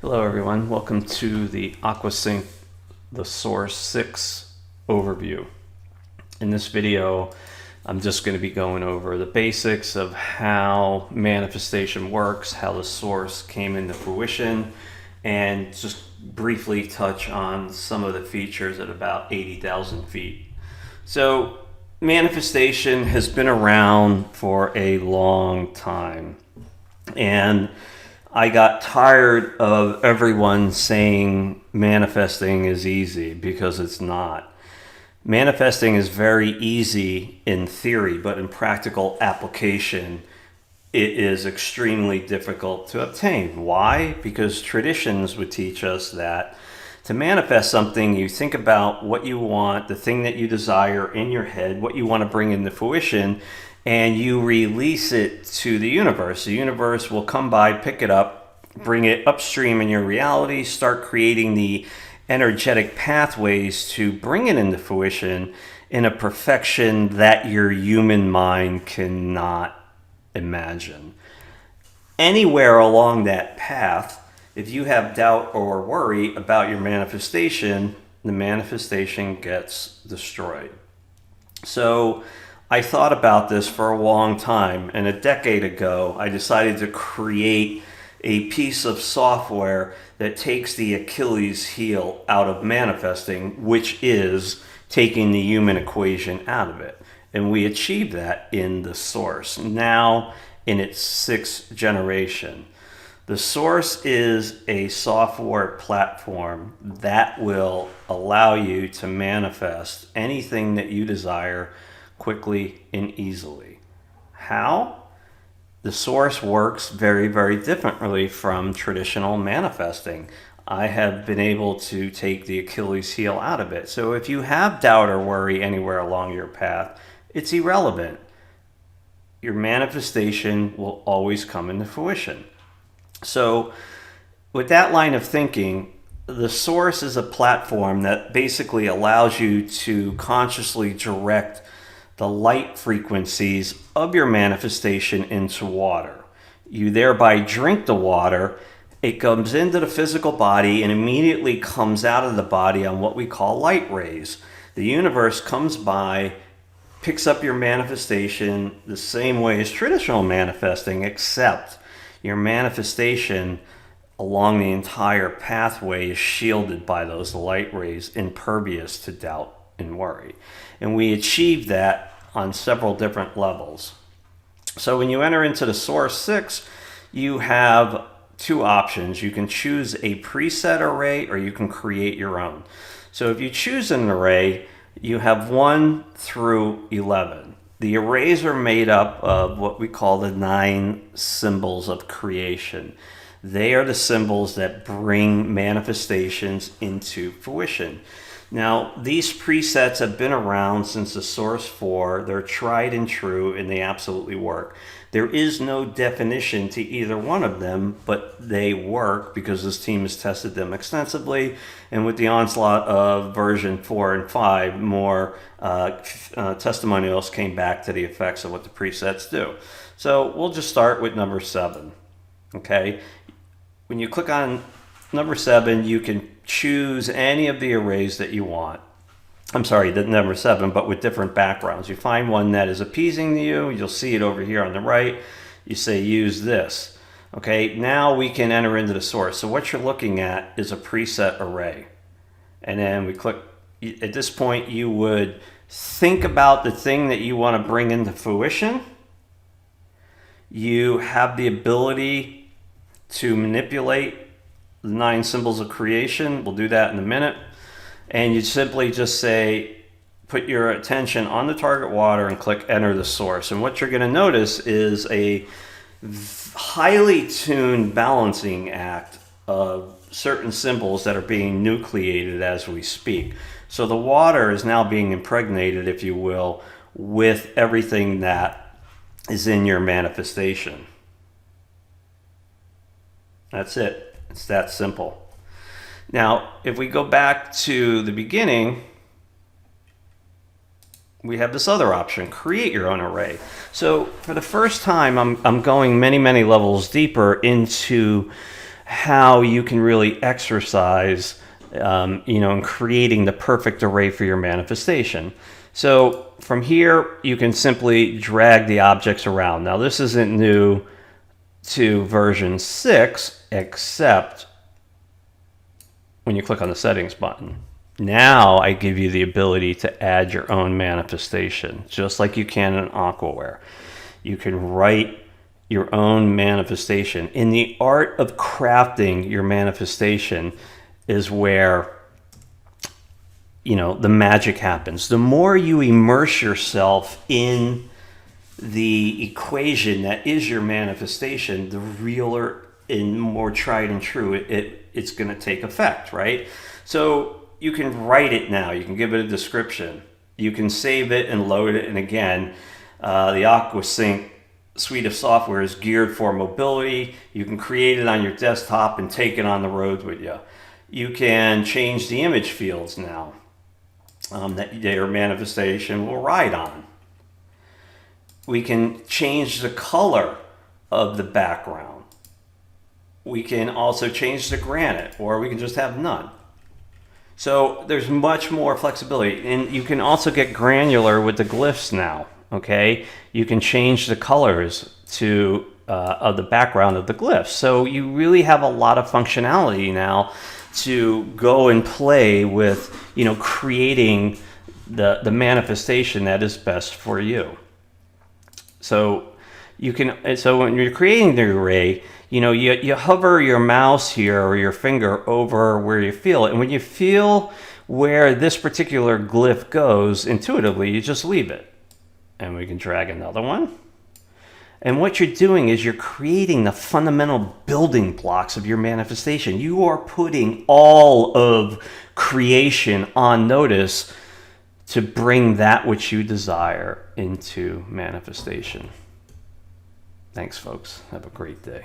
Hello everyone, welcome to the AquaSync the Source 6 overview. In this video, I'm just going to be going over the basics of how manifestation works, how the source came into fruition, and just briefly touch on some of the features at about 80,000 feet. So manifestation has been around for a long time, and I got tired of everyone saying manifesting is easy, because it's not. Manifesting is very easy in theory, but in practical application, it is extremely difficult to obtain. Why? Because traditions would teach us that to manifest something, you think about what you want, the thing that you desire in your head, what you want to bring into fruition, and you release it to the universe. The universe will come by, pick it up, bring it upstream in your reality, start creating the energetic pathways to bring it into fruition in a perfection that your human mind cannot imagine. Anywhere along that path, if you have doubt or worry about your manifestation, the manifestation gets destroyed. So I thought about this for a long time, and a decade ago, I decided to create a piece of software that takes the Achilles heel out of manifesting, which is taking the human equation out of it. And we achieved that in the Source, now in its 6th generation. The Source is a software platform that will allow you to manifest anything that you desire quickly and easily. How? The Source works very, very differently from traditional manifesting. I have been able to take the Achilles heel out of it. So if you have doubt or worry anywhere along your path, it's irrelevant. Your manifestation will always come into fruition. So with that line of thinking, the Source is a platform that basically allows you to consciously direct the light frequencies of your manifestation into water. You thereby drink the water, it comes into the physical body and immediately comes out of the body on what we call light rays. The universe comes by, picks up your manifestation the same way as traditional manifesting, except your manifestation along the entire pathway is shielded by those light rays, impervious to doubt and worry. And we achieve that on several different levels. So when you enter into the Source 6, you have two options. You can choose a preset array, or you can create your own. So if you choose an array, you have 1 through 11. The arrays are made up of what we call the 9 symbols of creation. They are the symbols that bring manifestations into fruition. Now, these presets have been around since the Source 4. They're tried and true, and they absolutely work. There is no definition to either one of them, but they work because this team has tested them extensively. And with the onslaught of version 4 and 5, more testimonials came back to the effects of what the presets do. So we'll just start with number 7. Okay? When you click on number 7, you can choose any of the arrays that you want. I'm sorry, the number 7, but with different backgrounds. You find one that is appeasing to you. You'll see it over here on the right. You say use this. Okay, now we can enter into the Source. So what you're looking at is a preset array. And then we click. At this point, you would think about the thing that you want to bring into fruition. You have the ability to manipulate the 9 symbols of creation. We'll do that in a minute. And you simply just say, put your attention on the target water and click enter the Source. And what you're going to notice is a highly tuned balancing act of certain symbols that are being nucleated as we speak. So the water is now being impregnated, if you will, with everything that is in your manifestation. That's it. It's that simple. Now, if we go back to the beginning, we have this other option, create your own array. So for the first time, I'm going many, many levels deeper into how you can really exercise, in creating the perfect array for your manifestation. So from here, you can simply drag the objects around. Now, this isn't new to version 6, except when you click on the settings button. Now I give you the ability to add your own manifestation, just like you can in AquaWare. You can write your own manifestation. In the art of crafting your manifestation is where the magic happens. The more you immerse yourself in the equation that is your manifestation, the realer and more tried and true it's going to take effect, right? So you can write it now. You can give it a description. You can save it and load it. And again, the AquaSync suite of software is geared for mobility. You can create it on your desktop and take it on the road with you. You can change the image fields now that your manifestation will ride on. We can change the color of the background. We can also change the granite, or we can just have none. So there's much more flexibility, and you can also get granular with the glyphs now. Okay, you can change the colors of the background of the glyphs. So you really have a lot of functionality now to go and play with, creating the manifestation that is best for you. So when you're creating the array, you hover your mouse here or your finger over where you feel it. And when you feel where this particular glyph goes intuitively, you just leave it. And we can drag another one. And what you're doing is you're creating the fundamental building blocks of your manifestation. You are putting all of creation on notice to bring that which you desire into manifestation. Thanks, folks. Have a great day.